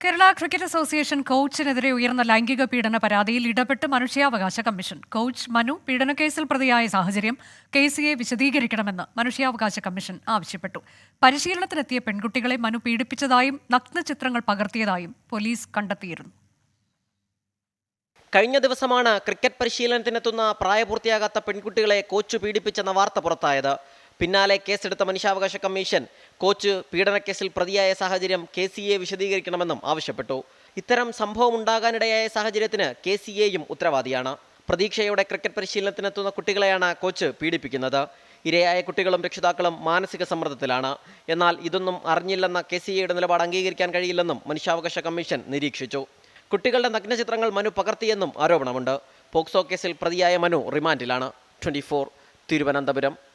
Kerala cricket association കോച്ചിനെതിരെ ഉയർന്ന ലൈംഗിക പീഡന പരാതിയിൽ ഇടപെട്ട് മനുഷ്യാവകാശ കമ്മീഷൻ. കോച്ച് മനു പീഡനക്കേസിൽ പ്രതിയായ സാഹചര്യം KCA വിശദീകരിക്കണമെന്ന് മനുഷ്യാവകാശ കമ്മീഷൻ ആവശ്യപ്പെട്ടു. പരിശീലനത്തിനെത്തിയ പെൺകുട്ടികളെ മനു പീഡിപ്പിച്ചതായും നഗ്നചിത്രങ്ങൾ പകർത്തിയതായും പോലീസ് കണ്ടെത്തിയിരുന്നു. കഴിഞ്ഞ ദിവസമാണ് ക്രിക്കറ്റ് പരിശീലനത്തിനെത്തുന്ന പ്രായപൂർത്തിയാകാത്ത പെൺകുട്ടികളെ കോച്ച് പീഡിപ്പിച്ചെന്ന വാർത്ത പുറത്തായത്. പിന്നാലെ കേസെടുത്ത മനുഷ്യാവകാശ കമ്മീഷൻ കോച്ച് പീഡനക്കേസിൽ പ്രതിയായ സാഹചര്യം KCA വിശദീകരിക്കണമെന്നും ആവശ്യപ്പെട്ടു. ഇത്തരം സംഭവം ഉണ്ടാകാനിടയായ സാഹചര്യത്തിന് KCAയും ഉത്തരവാദിയാണ്. പ്രതീക്ഷയോടെ ക്രിക്കറ്റ് പരിശീലനത്തിനെത്തുന്ന കുട്ടികളെയാണ് കോച്ച് പീഡിപ്പിക്കുന്നത്. ഇരയായ കുട്ടികളും രക്ഷിതാക്കളും മാനസിക സമ്മർദ്ദത്തിലാണ്. എന്നാൽ ഇതൊന്നും അറിഞ്ഞില്ലെന്ന KCAയുടെ നിലപാട് അംഗീകരിക്കാൻ കഴിയില്ലെന്നും മനുഷ്യാവകാശ കമ്മീഷൻ നിരീക്ഷിച്ചു. കുട്ടികളുടെ നഗ്നചിത്രങ്ങൾ മനു പകർത്തിയെന്നും ആരോപണമുണ്ട്. പോക്സോ കേസിൽ പ്രതിയായ മനു റിമാൻഡിലാണ്. 24 തിരുവനന്തപുരം.